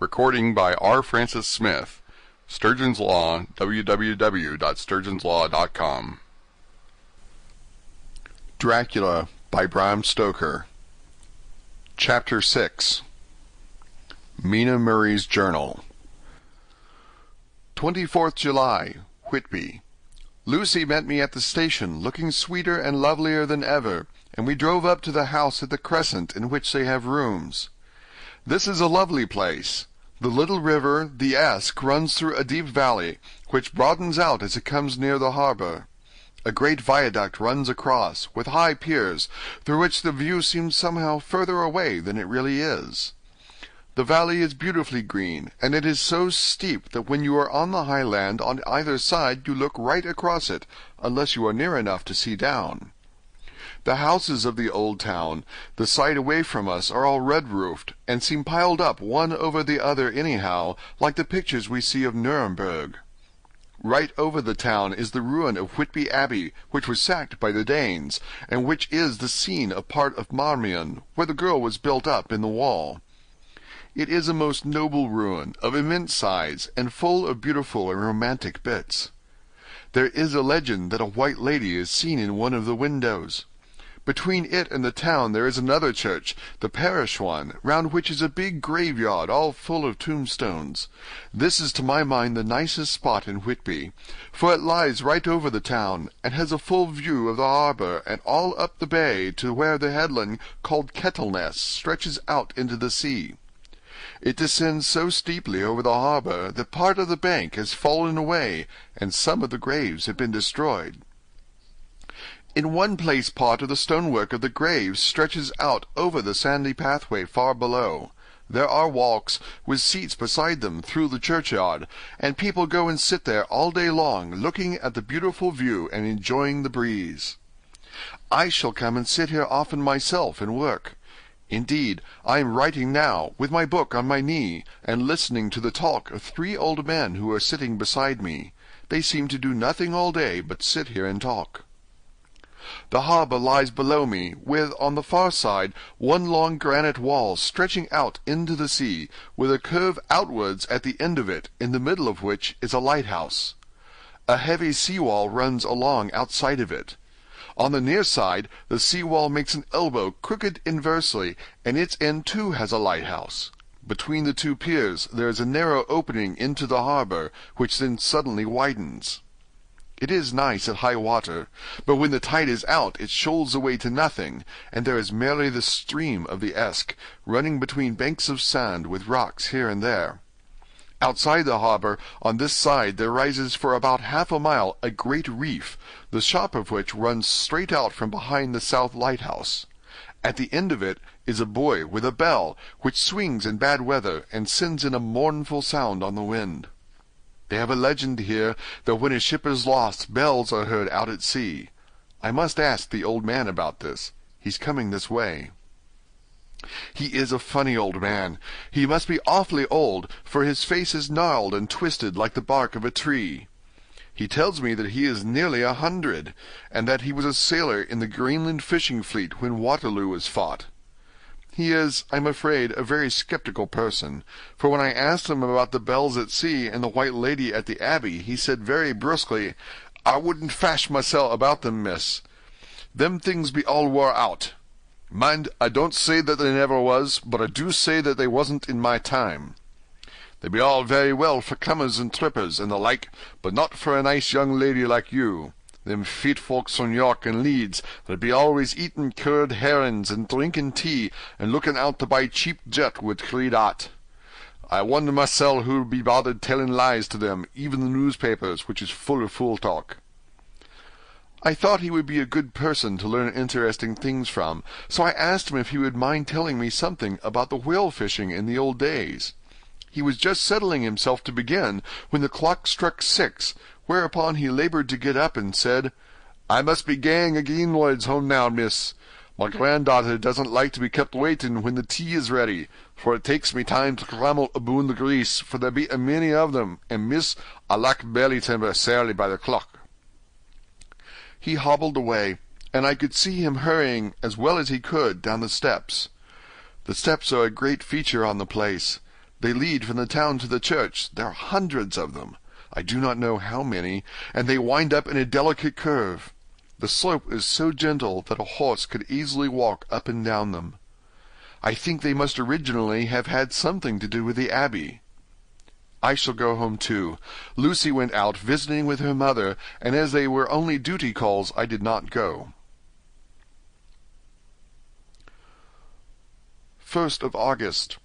Recording by R. Francis Smith. Sturgeon's Law, www.sturgeonslaw.com. Dracula by Bram Stoker. Chapter 6. Mina Murray's Journal. 24th July, Whitby. Lucy met me at the station, looking sweeter and lovelier than ever, and we drove up to the house at the Crescent in which they have rooms. This is a lovely place. The little river, the Esk, runs through a deep valley, which broadens out as it comes near the harbor. A great viaduct runs across, with high piers, through which the view seems somehow further away than it really is. The valley is beautifully green, and it is so steep that when you are on the high land on either side you look right across it, unless you are near enough to see down. The houses of the old town, the side away from us, are all red-roofed, and seem piled up one over the other anyhow, like the pictures we see of Nuremberg. Right over the town is the ruin of Whitby Abbey, which was sacked by the Danes, and which is the scene of part of Marmion, where the girl was built up in the wall. It is a most noble ruin, of immense size, and full of beautiful and romantic bits. There is a legend that a white lady is seen in one of the windows. Between it and the town there is another church, the parish one, round which is a big graveyard all full of tombstones. This is to my mind the nicest spot in Whitby, for it lies right over the town, and has a full view of the harbour and all up the bay to where the headland called Kettleness stretches out into the sea. It descends so steeply over the harbour that part of the bank has fallen away, and some of the graves have been destroyed. In one place part of the stonework of the graves stretches out over the sandy pathway far below. There are walks, with seats beside them, through the churchyard, and people go and sit there all day long, looking at the beautiful view and enjoying the breeze. I shall come and sit here often myself and work. Indeed, I am writing now, with my book on my knee, and listening to the talk of 3 old men who are sitting beside me. They seem to do nothing all day but sit here and talk. The harbour lies below me, with, on the far side, one long granite wall stretching out into the sea, with a curve outwards at the end of it, in the middle of which is a lighthouse. A heavy sea-wall runs along outside of it. On the near side, the sea-wall makes an elbow crooked inversely, and its end too has a lighthouse. Between the 2 piers there is a narrow opening into the harbour, which then suddenly widens. It is nice at high water, but when the tide is out it shoals away to nothing, and there is merely the stream of the Esk, running between banks of sand with rocks here and there. Outside the harbour, on this side, there rises for about half a mile a great reef, the shop of which runs straight out from behind the south lighthouse. At the end of it is a buoy with a bell, which swings in bad weather, and sends in a mournful sound on the wind. They have a legend here that when a ship is lost, bells are heard out at sea. I must ask the old man about this. He's coming this way. He is a funny old man. He must be awfully old, for his face is gnarled and twisted like the bark of a tree. He tells me that he is nearly 100, and that he was a sailor in the Greenland fishing fleet when Waterloo was fought. He is, I'm afraid, a very sceptical person, for when I asked him about the bells at sea and the white lady at the Abbey, he said very brusquely, "I wouldn't fash mysel' about them, miss. Them things be all wore out. Mind, I don't say that they never was, but I do say that they wasn't in my time. They be all very well for comers and trippers and the like, but not for a nice young lady like you. Them feet folks from York and Leeds that be always eatin' curd herrings and drinkin' tea and lookin' out to buy cheap jet with Creedot. I wonder mysel' who'll be bothered tellin' lies to them, even the newspapers, which is full of fool talk." I thought he would be a good person to learn interesting things from, so I asked him if he would mind telling me something about the whale fishing in the old days. He was just settling himself to begin when the clock struck 6, whereupon he laboured to get up and said, "I must be gang agin Lloyd's home now, miss. My granddaughter doesn't like to be kept waitin' when the tea is ready, for it takes me time to crammel aboon the grease, for there be a many of them, and miss, I lack belly timber sairly by the clock." He hobbled away, and I could see him hurrying as well as he could down the steps. The steps are a great feature on the place. They lead from the town to the church. There are hundreds of them. I do not know how many, and they wind up in a delicate curve. The slope is so gentle that a horse could easily walk up and down them. I think they must originally have had something to do with the abbey. I shall go home too. Lucy went out visiting with her mother, and as they were only duty calls, I did not go. 1st of August.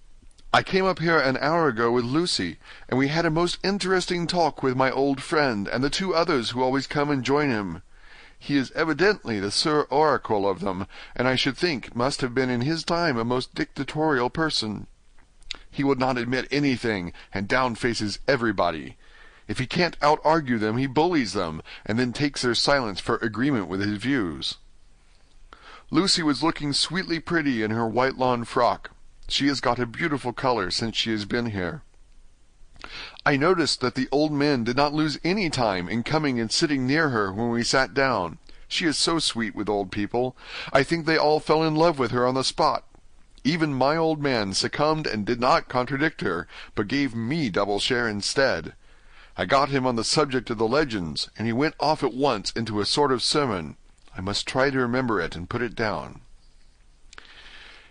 I came up here an hour ago with Lucy, and we had a most interesting talk with my old friend and the 2 others who always come and join him. He is evidently the Sir Oracle of them, and I should think must have been in his time a most dictatorial person. He would not admit anything, and down-faces everybody. If he can't out-argue them, he bullies them, and then takes their silence for agreement with his views. Lucy was looking sweetly pretty in her white lawn frock. She has got a beautiful color since she has been here. I noticed that the old men did not lose any time in coming and sitting near her when we sat down. She is so sweet with old people. I think they all fell in love with her on the spot. Even my old man succumbed and did not contradict her, but gave me double share instead. I got him on the subject of the legends, and he went off at once into a sort of sermon. I must try to remember it and put it down.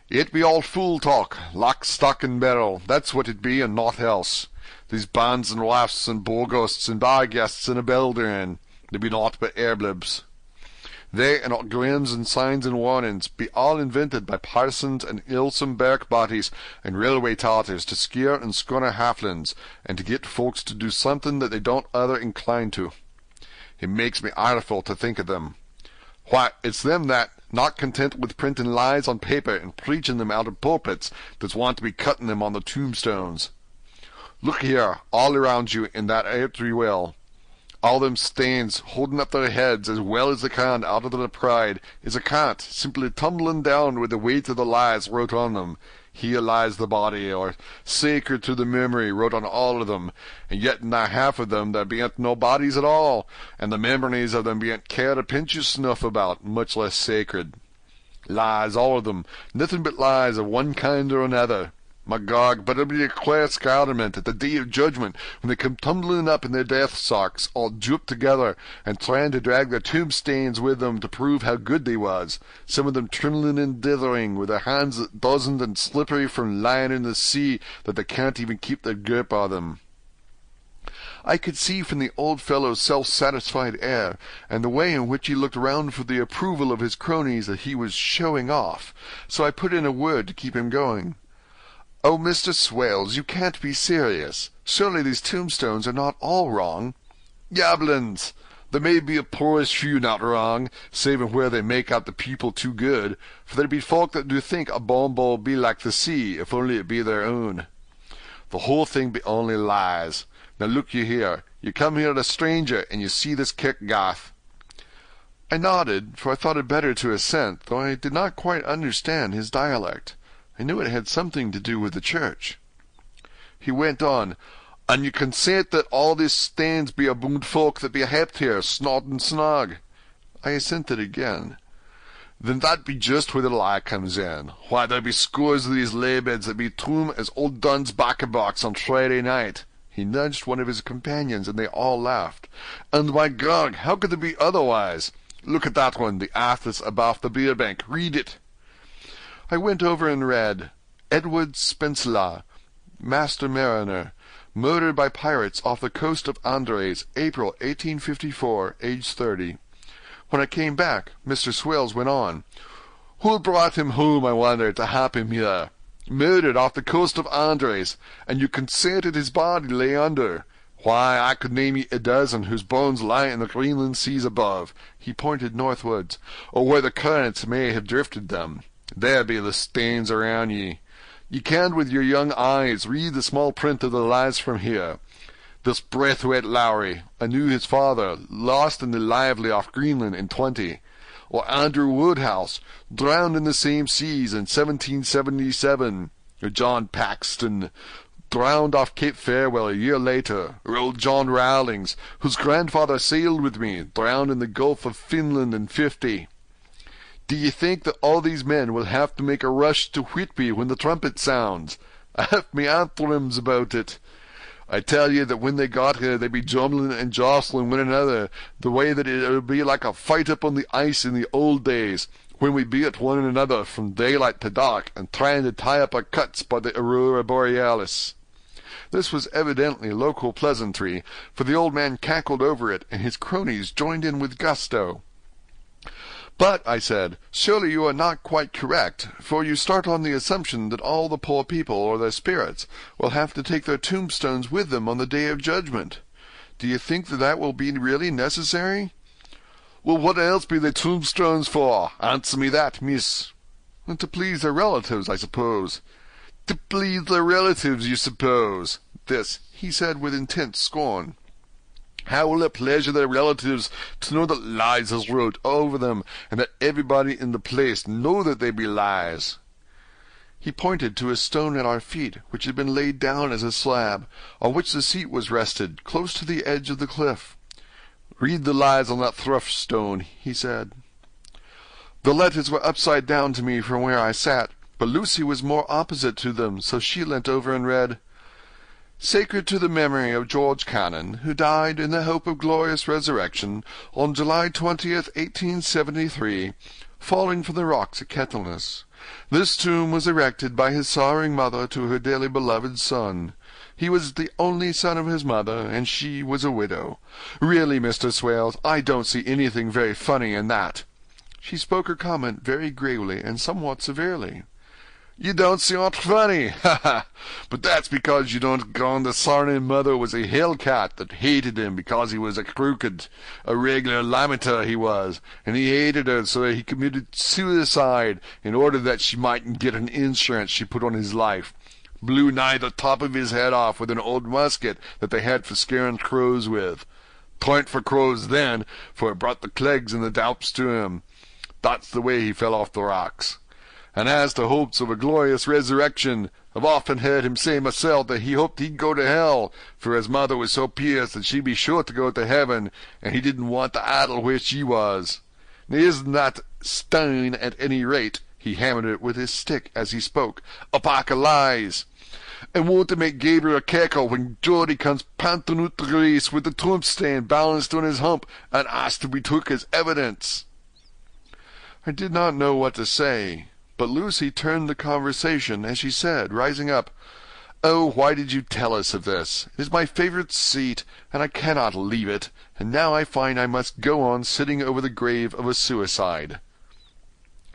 It be all fool talk, lock, stock, and barrel. That's what it be, and naught else. These bands and wafts and bogosts and barguests and a belderin, they be naught but airblibs. They and all grins and signs and warnings be all invented by parsons and ilsome bark bodies and railway tartars to scare and scunner halflings, and to get folks to do something that they don't other incline to. It makes me ireful to think of them. Why, it's them that, not content with printing lies on paper and preaching them out of pulpits, that's want to be cutting them on the tombstones. Look here, all around you in that earthly well. All them stains holding up their heads as well as they can out of their pride is a cant simply tumbling down with the weight of the lies wrote on them. Here lies the body, or sacred to the memory, wrote on all of them, and yet in the half of them there bean't no bodies at all, and the memories of them bean't cared a pinch of snuff about, much less sacred. Lies, all of them, nothing but lies of one kind or another. My God, but it'll be a queer scarlement at the day of judgment when they come tumbling up in their death socks, all drooped together, and trying to drag their tombstains with them to prove how good they was, some of them trembling and dithering, with their hands dozened and slippery from lying in the sea that they can't even keep their grip on them. I could see from the old fellow's self-satisfied air, and the way in which he looked round for the approval of his cronies, that he was showing off, so I put in a word to keep him going. "Oh, Mr. Swales, you can't be serious. Surely these tombstones are not all wrong." "Yablins! There may be a poorish few not wrong, saving where they make out the people too good, for there be folk that do think a bombo be like the sea, if only it be their own. The whole thing be only lies. Now look you here. You come here a stranger, and you see this kirkgarth." I nodded, for I thought it better to assent, though I did not quite understand his dialect. I knew it had something to do with the church. He went on, "And you consent that all these stains be aboond folk that be helped here, snod and snog?" I assented again. "Then that be just where the lie comes in. Why, there be scores of these laybeds that be toom as old Dunn's bacca-box on Friday night." He nudged one of his companions, and they all laughed. "And my God, how could there be otherwise? Look at that one, the athos abaft the beer bank. Read it." I went over and read, "Edward Spencelagh, Master Mariner, murdered by pirates off the coast of Andres, April 1854, age 30. When I came back, Mr. Swales went on, "Who brought him home, I wonder, to hap him here? Murdered off the coast of Andres, and you consented his body lay under. Why, I could name ye a dozen whose bones lie in the Greenland seas above," he pointed northwards, "or where the currents may have drifted them. There be the stains around ye. Ye can with your young eyes read the small print of the lies from here. This Braithwaite Lowry, I knew his father, lost in the Lively off Greenland in '20. Or Andrew Woodhouse, drowned in the same seas in 1777. Or John Paxton, drowned off Cape Farewell a year later. Or old John Rowlings, whose grandfather sailed with me, drowned in the Gulf of Finland in '50. Do ye think that all these men will have to make a rush to Whitby when the trumpet sounds? I have me anthonyms about it. I tell you that when they got here, they'd be jumbling and jostling one another, the way that it would be like a fight up on the ice in the old days, when we be at one another from daylight to dark, and trying to tie up our cuts by the aurora borealis. This was evidently local pleasantry, for the old man cackled over it, and his cronies joined in with gusto. "But," I said, "surely you are not quite correct, for you start on the assumption that all the poor people, or their spirits, will have to take their tombstones with them on the Day of Judgment. Do you think that will be really necessary?" "Well, what else be they tombstones for? Answer me that, miss." "To please their relatives, I suppose." "To please their relatives, you suppose?" This he said with intense scorn. "How will it pleasure their relatives to know that lies is wrote over them, and that everybody in the place know that they be lies?" He pointed to a stone at our feet, which had been laid down as a slab, on which the seat was rested, close to the edge of the cliff. "Read the lies on that thrush stone," he said. The letters were upside down to me from where I sat, but Lucy was more opposite to them, so she leant over and read, "Sacred to the memory of George Cannon, who died in the hope of glorious resurrection on July 20th, 1873, falling from the rocks at Kettleness. This tomb was erected by his sorrowing mother to her dearly beloved son. He was the only son of his mother, and she was a widow. Really, Mr. Swales, I don't see anything very funny in that." She spoke her comment very gravely and somewhat severely. "You don't see aught funny, ha ha! But that's because you don't gone the sarning mother was a hell-cat that hated him because he was a crooked, a regular lamenter he was, and he hated her so that he committed suicide in order that she mightn't get an insurance she put on his life. Blew nigh the top of his head off with an old musket that they had for scaring crows with. 'Twarn't for crows then, for it brought the clegs and the doups to him. That's the way he fell off the rocks. And as to hopes of a glorious resurrection, I've often heard him say myself that he hoped he'd go to hell, for his mother was so pious that she'd be sure to go to heaven, and he didn't want to idle where she was. Now isn't that stone, at any rate," he hammered it with his stick as he spoke, "a pack of lies? And won't it make Gabriel cackle when Geordie comes panting out the race with the tombstone balanced on his hump, and asked to be took as evidence?" I did not know what to say, but Lucy turned the conversation as she said, rising up, "Oh, why did you tell us of this? It is my favorite seat, and I cannot leave it, and now I find I must go on sitting over the grave of a suicide."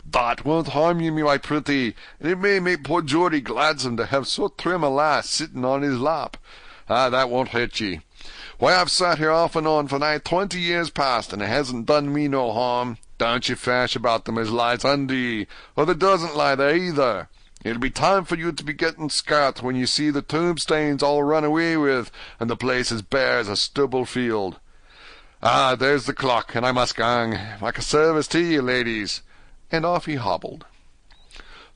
"That won't harm you, my pretty, and it may make poor Geordie gladsome to have so trim a lass sitting on his lap. That won't hurt ye. Why, I've sat here off and on for nigh 20 years past, and it hasn't done me no harm. Don't you fash about them as lies under ye, or there doesn't lie there either. It'll be time for you to be getting scart when you see the tombstones all run away with, and the place as bare as a stubble field. There's the clock, and I must gang. Make a service to ye, ladies." And off he hobbled.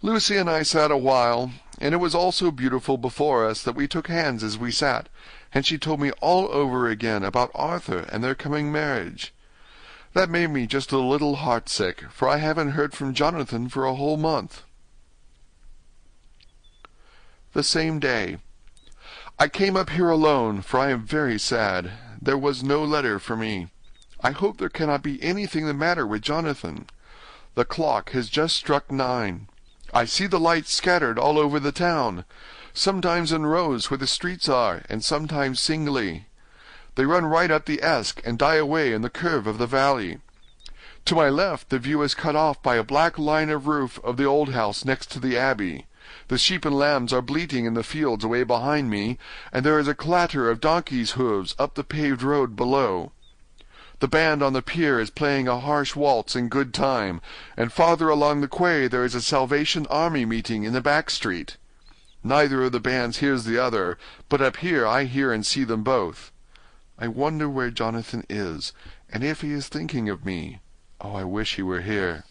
Lucy and I sat a while, and it was all so beautiful before us that we took hands as we sat, and she told me all over again about Arthur and their coming marriage. That made me just a little heartsick, for I haven't heard from Jonathan for a whole month. The same day. I came up here alone, for I am very sad. There was no letter for me. I hope there cannot be anything the matter with Jonathan. The clock has just struck 9. I see the lights scattered all over the town, sometimes in rows where the streets are, and sometimes singly. They run right up the Esk and die away in the curve of the valley. To my left the view is cut off by a black line of roof of the old house next to the abbey. The sheep and lambs are bleating in the fields away behind me, and there is a clatter of donkeys' hooves up the paved road below. The band on the pier is playing a harsh waltz in good time, and farther along the quay there is a Salvation Army meeting in the back street. Neither of the bands hears the other, but up here I hear and see them both. I wonder where Jonathan is, and if he is thinking of me. Oh, I wish he were here.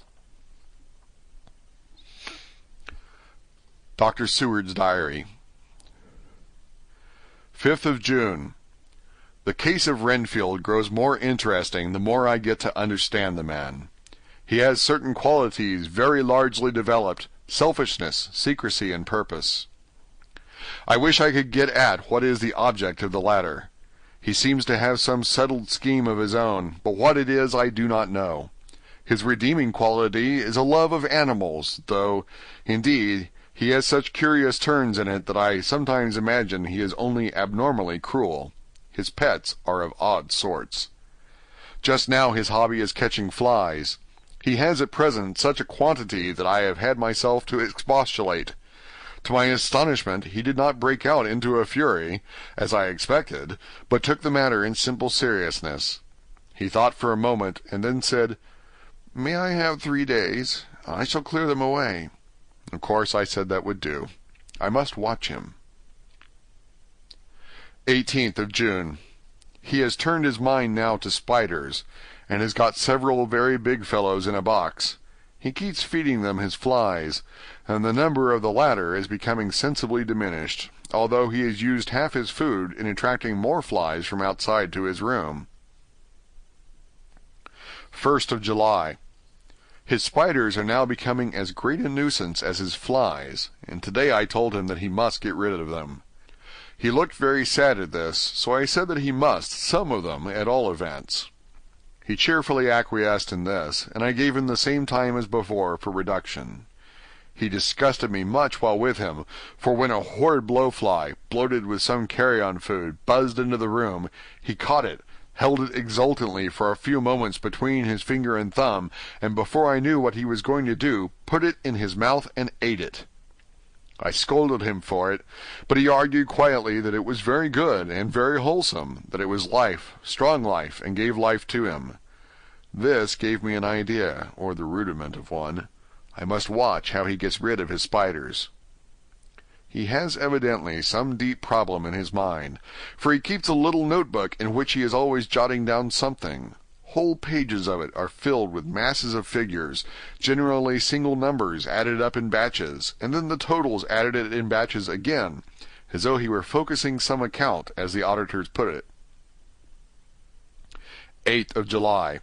Dr. Seward's Diary. 5th of June. The case of Renfield grows more interesting the more I get to understand the man. He has certain qualities very largely developed: selfishness, secrecy, and purpose. I wish I could get at what is the object of the latter. He seems to have some settled scheme of his own, but what it is I do not know. His redeeming quality is a love of animals, though, indeed, he has such curious turns in it that I sometimes imagine he is only abnormally cruel. His pets are of odd sorts. Just now his hobby is catching flies. He has at present such a quantity that I have had myself to expostulate. To my astonishment, he did not break out into a fury, as I expected, but took the matter in simple seriousness. He thought for a moment, and then said, "May I have 3 days? I shall clear them away." Of course I said that would do. I must watch him. 18th of June. He has turned his mind now to spiders, and has got several very big fellows in a box. He keeps feeding them his flies, and the number of the latter is becoming sensibly diminished, although he has used half his food in attracting more flies from outside to his room. 1st of July. His spiders are now becoming as great a nuisance as his flies, and today I told him that he must get rid of them. He looked very sad at this, so I said that he must, some of them, at all events. He cheerfully acquiesced in this, and I gave him the same time as before for reduction. He disgusted me much while with him, for when a horrid blowfly, bloated with some carrion food, buzzed into the room, he caught it, held it exultantly for a few moments between his finger and thumb, and before I knew what he was going to do, put it in his mouth and ate it. I scolded him for it, but he argued quietly that it was very good and very wholesome, that it was life, strong life, and gave life to him. This gave me an idea, or the rudiment of one. I must watch how he gets rid of his spiders. He has evidently some deep problem in his mind, for he keeps a little notebook in which he is always jotting down something. Whole pages of it are filled with masses of figures, generally single numbers added up in batches, and then the totals added in batches again, as though he were focusing some account, as the auditors put it. 8th of July.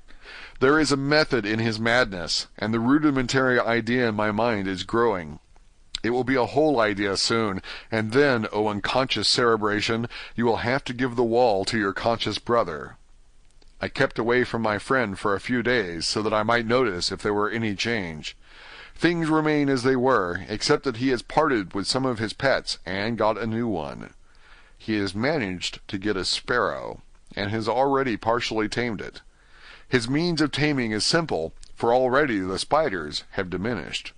There is a method in his madness, and the rudimentary idea in my mind is growing. It will be a whole idea soon, and then, O unconscious cerebration, you will have to give the wall to your conscious brother. I kept away from my friend for a few days, so that I might notice if there were any change. Things remain as they were, except that he has parted with some of his pets, and got a new one. He has managed to get a sparrow, and has already partially tamed it. His means of taming is simple, for already the spiders have diminished.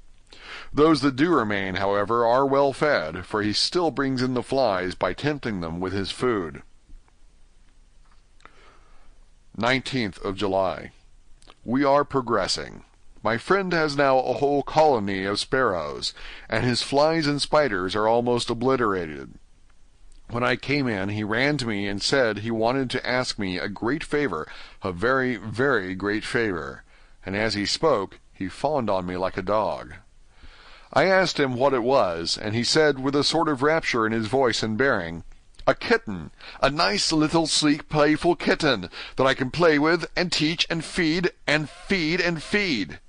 Those that do remain, however, are well fed, for he still brings in the flies by tempting them with his food. 19th of July. We are progressing. My friend has now a whole colony of sparrows, and his flies and spiders are almost obliterated. When I came in, he ran to me and said he wanted to ask me a great favor, a very, very great favor, and as he spoke, he fawned on me like a dog. I asked him what it was, and he said, with a sort of rapture in his voice and bearing, "A kitten, a nice little sleek playful kitten, that I can play with, and teach, and feed, and feed, and feed."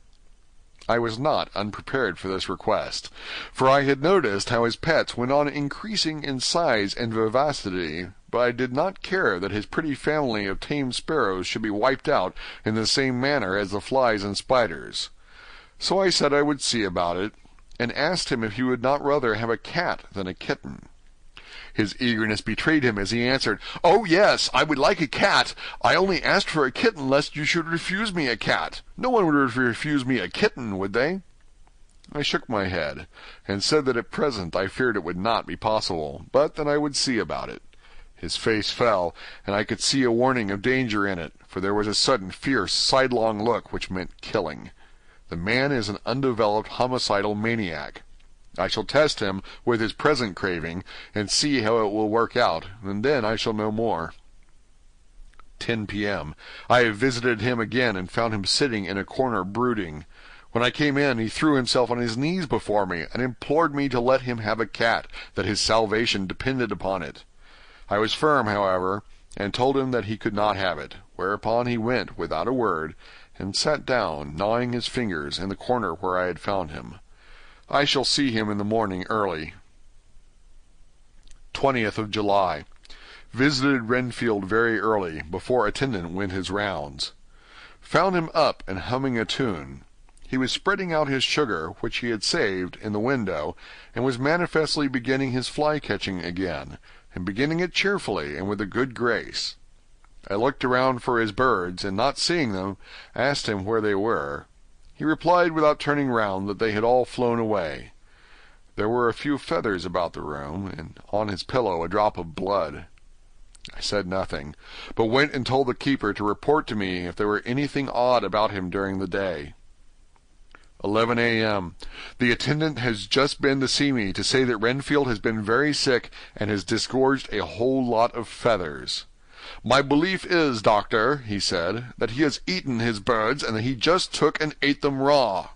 I was not unprepared for this request, for I had noticed how his pets went on increasing in size and vivacity, but I did not care that his pretty family of tame sparrows should be wiped out in the same manner as the flies and spiders. So I said I would see about it, and asked him if he would not rather have a cat than a kitten. His eagerness betrayed him as he answered, "Oh, yes, I would like a cat. I only asked for a kitten lest you should refuse me a cat. No one would refuse me a kitten, would they?" I shook my head, and said that at present I feared it would not be possible, but that I would see about it. His face fell, and I could see a warning of danger in it, for there was a sudden fierce, sidelong look which meant killing. The man is an undeveloped homicidal maniac. I shall test him with his present craving, and see how it will work out, and then I shall know more. 10 p.m. I have visited him again, and found him sitting in a corner brooding. When I came in, he threw himself on his knees before me, and implored me to let him have a cat, that his salvation depended upon it. I was firm, however, and told him that he could not have it, whereupon he went, without a word, and sat down, gnawing his fingers, in the corner where I had found him. I shall see him in the morning early. 20th of July. Visited Renfield very early, before attendant went his rounds. Found him up and humming a tune. He was spreading out his sugar, which he had saved, in the window, and was manifestly beginning his fly-catching again, and beginning it cheerfully and with a good grace. I looked around for his birds, and not seeing them, asked him where they were. He replied without turning round that they had all flown away. There were a few feathers about the room, and on his pillow a drop of blood. I said nothing, but went and told the keeper to report to me if there were anything odd about him during the day. 11 a.m. The attendant has just been to see me to say that Renfield has been very sick and has disgorged a whole lot of feathers. "My belief is, doctor," he said, "that he has eaten his birds and that he just took and ate them raw."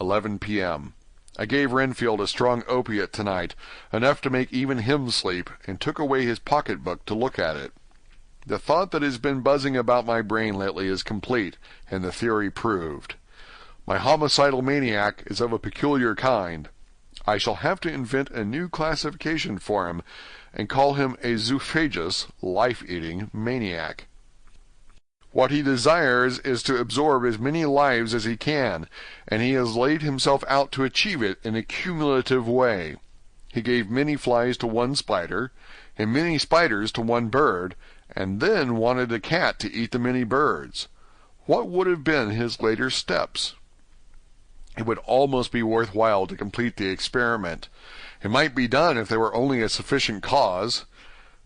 11 p.m. I gave Renfield a strong opiate tonight, enough to make even him sleep, and took away his pocket-book to look at it. The thought that has been buzzing about my brain lately is complete, and the theory proved. My homicidal maniac is of a peculiar kind. I shall have to invent a new classification for him, and call him a zoophagous, life-eating maniac. What he desires is to absorb as many lives as he can, and he has laid himself out to achieve it in a cumulative way. He gave many flies to one spider, and many spiders to one bird, and then wanted a cat to eat the many birds. What would have been his later steps? It would almost be worth while to complete the experiment. It might be done if there were only a sufficient cause.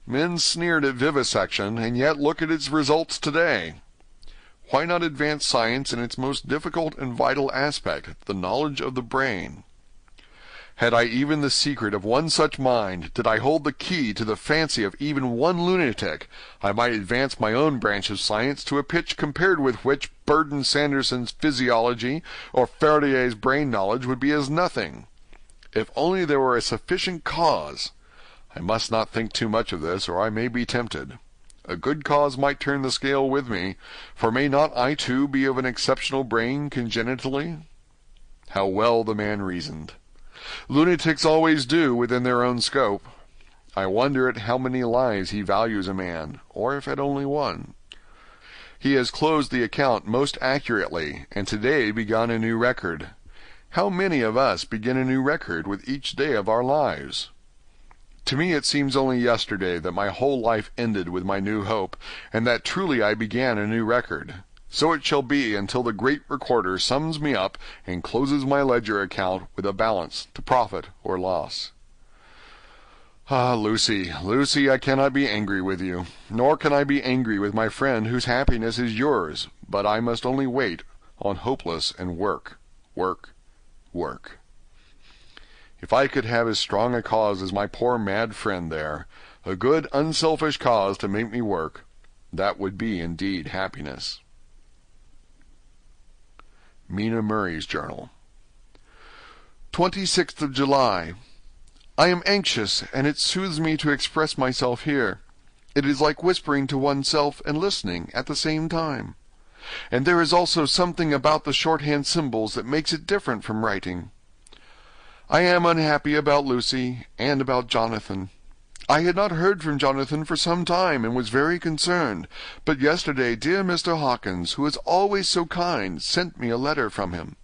Men sneered at vivisection, and yet look at its results today. Why not advance science in its most difficult and vital aspect, the knowledge of the brain? Had I even the secret of one such mind, did I hold the key to the fancy of even one lunatic, I might advance my own branch of science to a pitch compared with which Burton Sanderson's physiology or Faraday's brain knowledge would be as nothing. If only there were a sufficient cause. I must not think too much of this, or I may be tempted. A good cause might turn the scale with me, for may not I too be of an exceptional brain congenitally? How well the man reasoned! Lunatics always do within their own scope. I wonder at how many lives he values a man, or if at only one. He has closed the account most accurately, and today begun a new record. How many of us begin a new record with each day of our lives? To me it seems only yesterday that my whole life ended with my new hope, and that truly I began a new record. So it shall be until the great recorder sums me up and closes my ledger account with a balance to profit or loss. Ah, Lucy, Lucy, I cannot be angry with you, nor can I be angry with my friend whose happiness is yours, but I must only wait on hopeless and work. If I could have as strong a cause as my poor mad friend there, a good, unselfish cause to make me work, that would be indeed happiness. Mina Murray's Journal. 26th of July. I am anxious, and it soothes me to express myself here. It is like whispering to oneself and listening at the same time. And there is also something about the shorthand symbols that makes it different from writing. I am unhappy about Lucy, and about Jonathan. I had not heard from Jonathan for some time, and was very concerned, but yesterday dear Mr. Hawkins, who is always so kind, sent me a letter from him.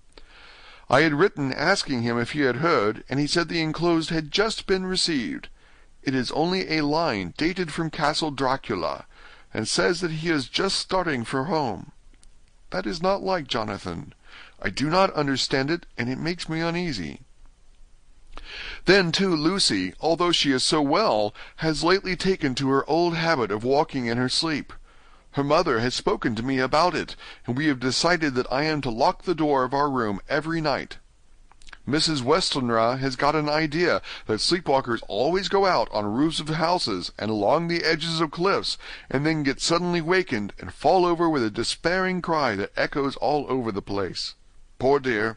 I had written asking him if he had heard, and he said the enclosed had just been received. It is only a line dated from Castle Dracula, and says that he is just starting for home. That is not like Jonathan. I do not understand it, and it makes me uneasy. Then, too, Lucy, although she is so well, has lately taken to her old habit of walking in her sleep. Her mother has spoken to me about it, and we have decided that I am to lock the door of our room every night. Mrs. Westenra has got an idea that sleepwalkers always go out on roofs of houses and along the edges of cliffs, and then get suddenly wakened and fall over with a despairing cry that echoes all over the place. Poor dear!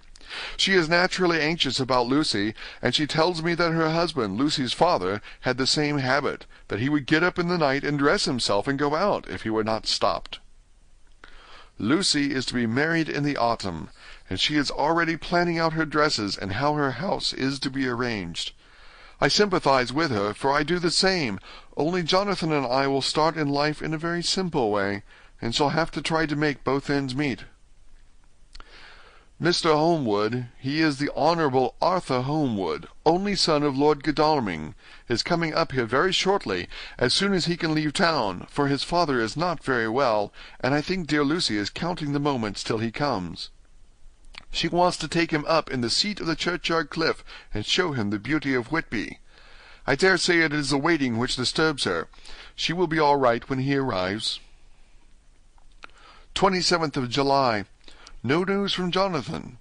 She is naturally anxious about Lucy, and she tells me that her husband, Lucy's father, had the same habit, that he would get up in the night and dress himself and go out if he were not stopped. Lucy is to be married in the autumn, and she is already planning out her dresses and how her house is to be arranged. I sympathize with her, for I do the same, only Jonathan and I will start in life in a very simple way, and shall have to try to make both ends meet. Mr. Holmwood, he is the Honourable Arthur Holmwood, only son of Lord Godalming, is coming up here very shortly, as soon as he can leave town, for his father is not very well, and I think dear Lucy is counting the moments till he comes. She wants to take him up in the seat of the churchyard cliff, and show him the beauty of Whitby. I dare say it is the waiting which disturbs her. She will be all right when he arrives. 27th of July. No news from Jonathan.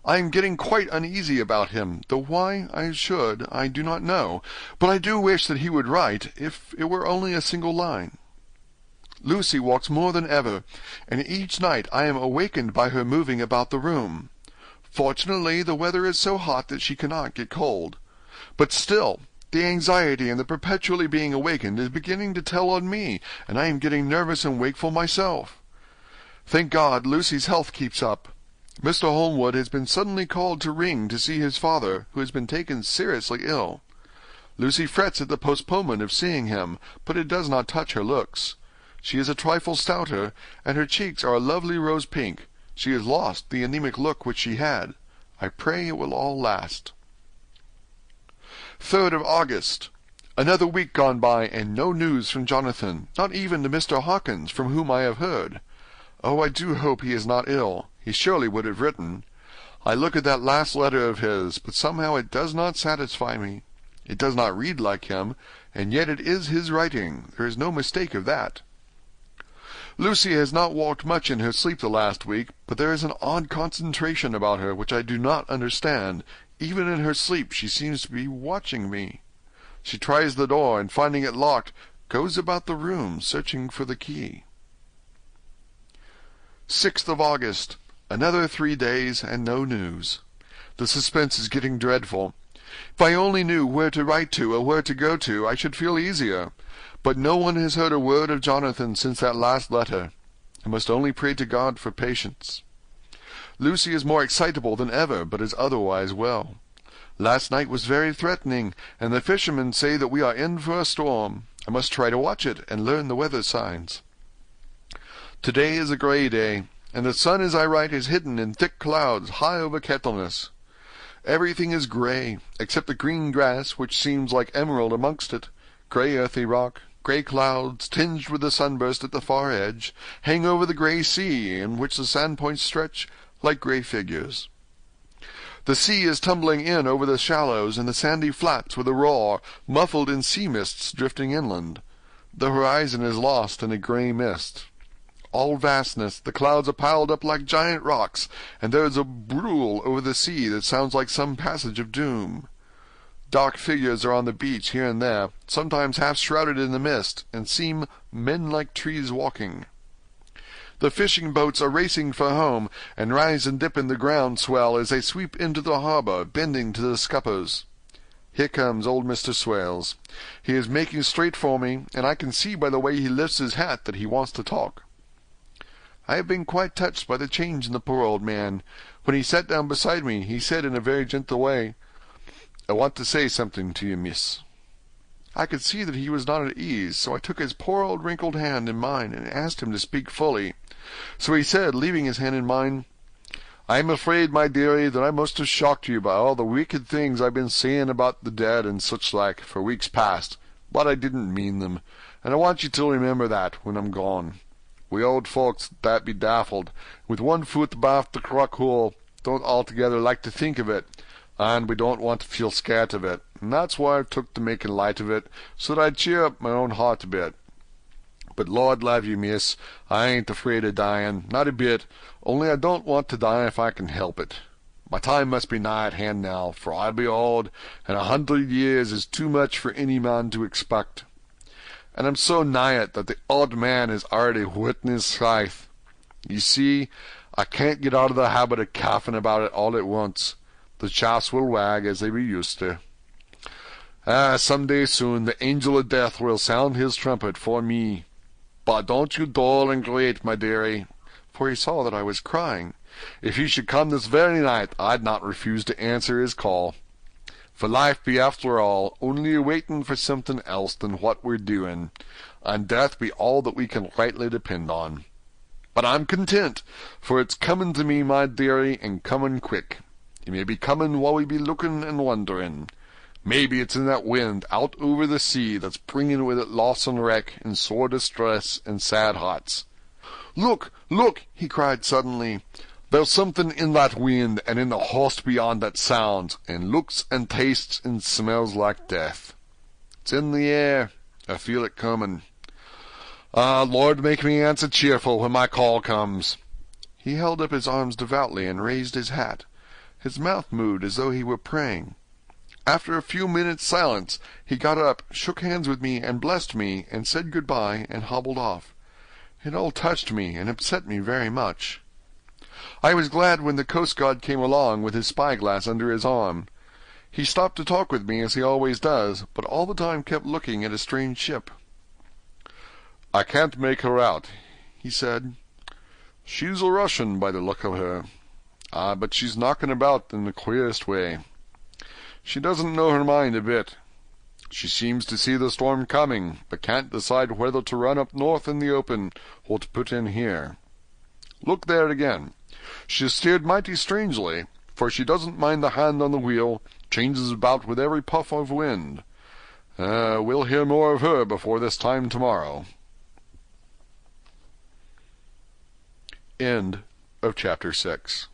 I am getting quite uneasy about him, though why I should I do not know, but I do wish that he would write, if it were only a single line. Lucy walks more than ever, and each night I am awakened by her moving about the room. Fortunately, the weather is so hot that she cannot get cold. But still, the anxiety and the perpetually being awakened is beginning to tell on me, and I am getting nervous and wakeful myself. Thank God, Lucy's health keeps up. Mr. Holmwood has been suddenly called to Ring to see his father, who has been taken seriously ill. Lucy frets at the postponement of seeing him, but it does not touch her looks. She is a trifle stouter, and her cheeks are a lovely rose pink. She has lost the anemic look which she had. I pray it will all last. 3rd of August. Another week gone by, and no news from Jonathan, not even to Mr. Hawkins, from whom I have heard. Oh, I do hope he is not ill. He surely would have written. I look at that last letter of his, but somehow it does not satisfy me. It does not read like him, and yet it is his writing. There is no mistake of that. Lucy has not walked much in her sleep the last week, but there is an odd concentration about her which I do not understand. Even in her sleep she seems to be watching me. She tries the door, and finding it locked, goes about the room, searching for the key. 6th of August. Another 3 days, and no news. The suspense is getting dreadful. If I only knew where to write to, or where to go to, I should feel easier. But no one has heard a word of Jonathan since that last letter. I must only pray to God for patience. Lucy is more excitable than ever, but is otherwise well. Last night was very threatening, and the fishermen say that we are in for a storm. I must try to watch it, and learn the weather signs. Today is a grey day, and the sun as I write is hidden in thick clouds high over Kettleness. Everything is grey, except the green grass, which seems like emerald amongst it. Grey earthy rock, grey clouds, tinged with the sunburst at the far edge, hang over the grey sea, in which the sandpoints stretch like grey figures. The sea is tumbling in over the shallows and the sandy flats with a roar, muffled in sea mists drifting inland. The horizon is lost in a grey mist. All vastness, the clouds are piled up like giant rocks, and there is a brool over the sea that sounds like some passage of doom. Dark figures are on the beach here and there, sometimes half shrouded in the mist, and seem men like trees walking. The fishing boats are racing for home, and rise and dip in the ground swell as they sweep into the harbour, bending to the scuppers. Here comes old Mr. Swales. He is making straight for me, and I can see by the way he lifts his hat that he wants to talk. I have been quite touched by the change in the poor old man. When he sat down beside me, he said in a very gentle way, "I want to say something to you, miss." I could see that he was not at ease, so I took his poor old wrinkled hand in mine and asked him to speak fully. So he said, leaving his hand in mine, "I am afraid, my dearie, that I must have shocked you by all the wicked things I've been saying about the dead and such like for weeks past, but I didn't mean them, and I want you to remember that when I'm gone. We old folks that be daffled, with one foot abaft the crock hole, don't altogether like to think of it, and we don't want to feel scared of it, and that's why I've took to making light of it, so that I'd cheer up my own heart a bit. But Lord love you, miss, I ain't afraid of dying, not a bit, only I don't want to die if I can help it. My time must be nigh at hand now, for I'll be old, and 100 years is too much for any man to expect. And I'm so nigh it that the old man is already whitting his scythe. You see, I can't get out of the habit of coughing about it all at once. The chaps will wag as they be used to. Some day soon the angel of death will sound his trumpet for me. But don't you dole and great, my dearie," for he saw that I was crying. "If he should come this very night, I'd not refuse to answer his call. For life be after all only a waitin' for somethin' else than what we're doin', and death be all that we can rightly depend on. But I'm content, for it's comin' to me, my dearie, and comin' quick. It may be comin' while we be lookin' and wonderin'. Maybe it's in that wind out over the sea that's bringin' with it loss and wreck and sore distress and sad hearts. Look, look, he cried suddenly. There's something in that wind and in the host beyond that sounds, and looks and tastes and smells like death. It's in the air. I feel it comin'. Ah, Lord, make me answer cheerful when my call comes. He held up his arms devoutly and raised his hat. His mouth moved as though he were praying. After a few minutes' silence, he got up, shook hands with me, and blessed me, and said good-bye, and hobbled off. It all touched me and upset me very much. I was glad when the coast-guard came along with his spy-glass under his arm. He stopped to talk with me as he always does, but all the time kept looking at a strange ship. "I can't make her out," he said. "She's a Russian by the look of her. But she's knocking about in the queerest way. She doesn't know her mind a bit. She seems to see the storm coming, but can't decide whether to run up north in the open or to put in here. Look there again. She has steered mighty strangely, for she doesn't mind the hand on the wheel, changes about with every puff of wind. We'll hear more of her before this time tomorrow." End of chapter 6.